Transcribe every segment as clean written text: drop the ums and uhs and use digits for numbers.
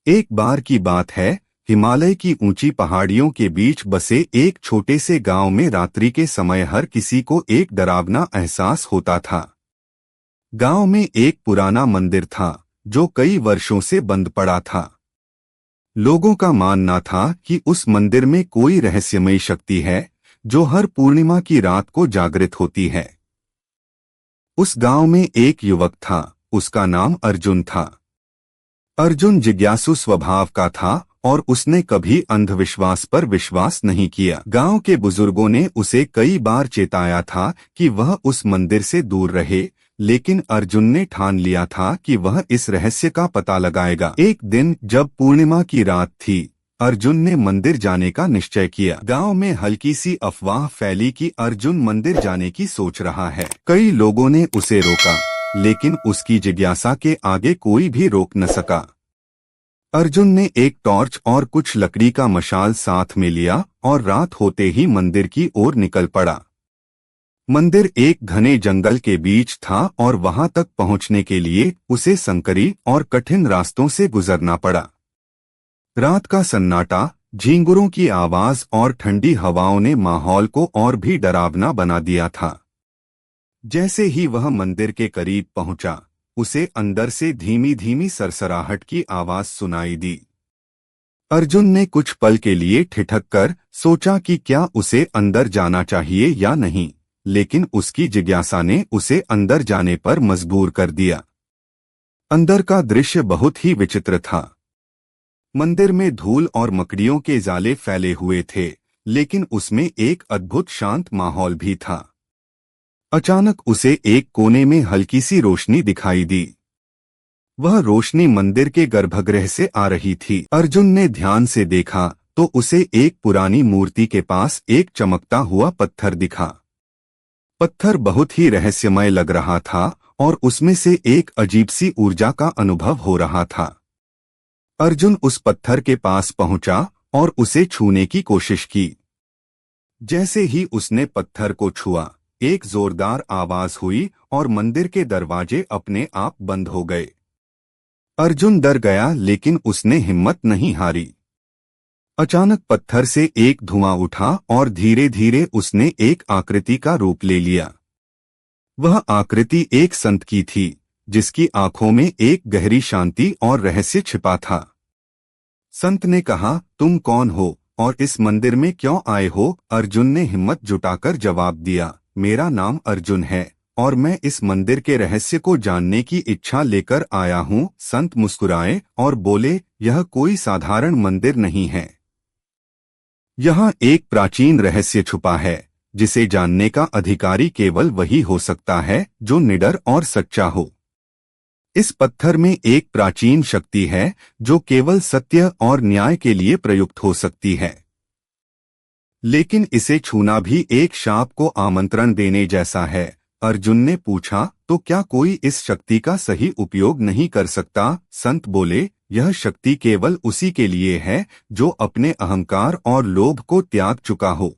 एक बार की बात है, हिमालय की ऊंची पहाड़ियों के बीच बसे एक छोटे से गांव में रात्रि के समय हर किसी को एक डरावना एहसास होता था। गांव में एक पुराना मंदिर था जो कई वर्षों से बंद पड़ा था। लोगों का मानना था कि उस मंदिर में कोई रहस्यमयी शक्ति है जो हर पूर्णिमा की रात को जागृत होती है। उस गांव में एक युवक था, उसका नाम अर्जुन था। अर्जुन जिज्ञासु स्वभाव का था और उसने कभी अंधविश्वास पर विश्वास नहीं किया। गांव के बुजुर्गों ने उसे कई बार चेताया था कि वह उस मंदिर से दूर रहे, लेकिन अर्जुन ने ठान लिया था कि वह इस रहस्य का पता लगाएगा। एक दिन जब पूर्णिमा की रात थी, अर्जुन ने मंदिर जाने का निश्चय किया। गांव में हल्की सी अफवाह फैली कि अर्जुन मंदिर जाने की सोच रहा है। कई लोगों ने उसे रोका, लेकिन उसकी जिज्ञासा के आगे कोई भी रोक न सका। अर्जुन ने एक टॉर्च और कुछ लकड़ी का मशाल साथ में लिया और रात होते ही मंदिर की ओर निकल पड़ा। मंदिर एक घने जंगल के बीच था और वहां तक पहुंचने के लिए उसे संकरी और कठिन रास्तों से गुजरना पड़ा। रात का सन्नाटा, झींगुरों की आवाज और ठंडी हवाओं ने माहौल को और भी डरावना बना दिया था। जैसे ही वह मंदिर के करीब पहुंचा, उसे अंदर से धीमी धीमी सरसराहट की आवाज सुनाई दी। अर्जुन ने कुछ पल के लिए ठिठक कर सोचा कि क्या उसे अंदर जाना चाहिए या नहीं, लेकिन उसकी जिज्ञासा ने उसे अंदर जाने पर मजबूर कर दिया। अंदर का दृश्य बहुत ही विचित्र था। मंदिर में धूल और मकड़ियों के जाले फैले हुए थे, लेकिन उसमें एक अद्भुत शांत माहौल भी था। अचानक उसे एक कोने में हल्की सी रोशनी दिखाई दी। वह रोशनी मंदिर के गर्भगृह से आ रही थी। अर्जुन ने ध्यान से देखा तो उसे एक पुरानी मूर्ति के पास एक चमकता हुआ पत्थर दिखा। पत्थर बहुत ही रहस्यमय लग रहा था और उसमें से एक अजीब सी ऊर्जा का अनुभव हो रहा था। अर्जुन उस पत्थर के पास पहुंचा और उसे छूने की कोशिश की। जैसे ही उसने पत्थर को छुआ, एक जोरदार आवाज हुई और मंदिर के दरवाजे अपने आप बंद हो गए। अर्जुन डर गया, लेकिन उसने हिम्मत नहीं हारी। अचानक पत्थर से एक धुआं उठा और धीरे धीरे उसने एक आकृति का रूप ले लिया। वह आकृति एक संत की थी, जिसकी आंखों में एक गहरी शांति और रहस्य छिपा था। संत ने कहा, तुम कौन हो और इस मंदिर में क्यों आए हो? अर्जुन ने हिम्मत जुटाकर जवाब दिया, मेरा नाम अर्जुन है और मैं इस मंदिर के रहस्य को जानने की इच्छा लेकर आया हूँ। संत मुस्कुराए और बोले, यह कोई साधारण मंदिर नहीं है। यहाँ एक प्राचीन रहस्य छुपा है, जिसे जानने का अधिकारी केवल वही हो सकता है जो निडर और सच्चा हो। इस पत्थर में एक प्राचीन शक्ति है जो केवल सत्य और न्याय के लिए प्रयुक्त हो सकती है, लेकिन इसे छूना भी एक शाप को आमंत्रण देने जैसा है। अर्जुन ने पूछा, तो क्या कोई इस शक्ति का सही उपयोग नहीं कर सकता? संत बोले, यह शक्ति केवल उसी के लिए है जो अपने अहंकार और लोभ को त्याग चुका हो।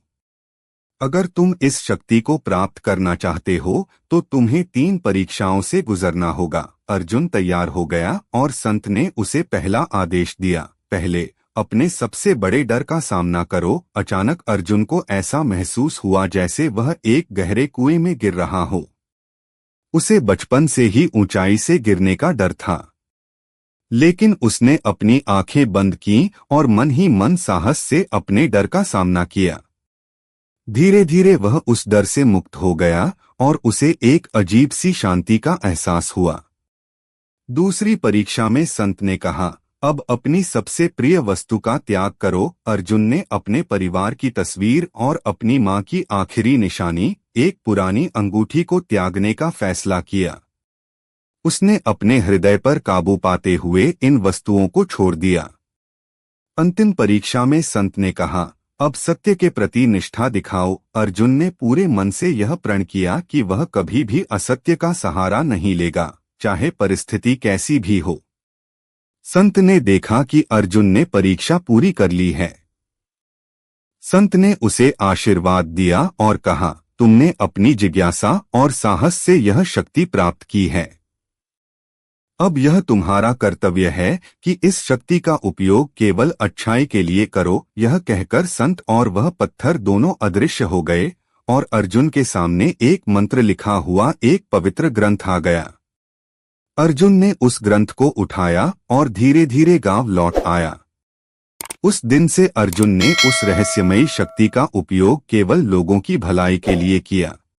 अगर तुम इस शक्ति को प्राप्त करना चाहते हो तो तुम्हें 3 परीक्षाओं से गुजरना होगा। अर्जुन तैयार हो गया और संत ने उसे पहला आदेश दिया, पहले अपने सबसे बड़े डर का सामना करो। अचानक अर्जुन को ऐसा महसूस हुआ जैसे वह एक गहरे कुएं में गिर रहा हो। उसे बचपन से ही ऊंचाई से गिरने का डर था, लेकिन उसने अपनी आंखें बंद की और मन ही मन साहस से अपने डर का सामना किया। धीरे धीरे वह उस डर से मुक्त हो गया और उसे एक अजीब सी शांति का एहसास हुआ। दूसरी परीक्षा में संत ने कहा, अब अपनी सबसे प्रिय वस्तु का त्याग करो। अर्जुन ने अपने परिवार की तस्वीर और अपनी मां की आखिरी निशानी, एक पुरानी अंगूठी को त्यागने का फैसला किया। उसने अपने हृदय पर काबू पाते हुए इन वस्तुओं को छोड़ दिया। अंतिम परीक्षा में संत ने कहा, अब सत्य के प्रति निष्ठा दिखाओ। अर्जुन ने पूरे मन से यह प्रण किया कि वह कभी भी असत्य का सहारा नहीं लेगा, चाहे परिस्थिति कैसी भी हो। संत ने देखा कि अर्जुन ने परीक्षा पूरी कर ली है। संत ने उसे आशीर्वाद दिया और कहा, तुमने अपनी जिज्ञासा और साहस से यह शक्ति प्राप्त की है। अब यह तुम्हारा कर्तव्य है कि इस शक्ति का उपयोग केवल अच्छाई के लिए करो। यह कहकर संत और वह पत्थर दोनों अदृश्य हो गए और अर्जुन के सामने एक मंत्र लिखा हुआ एक पवित्र ग्रंथ आ गया। अर्जुन ने उस ग्रंथ को उठाया और धीरे धीरे गांव लौट आया। उस दिन से अर्जुन ने उस रहस्यमयी शक्ति का उपयोग केवल लोगों की भलाई के लिए किया।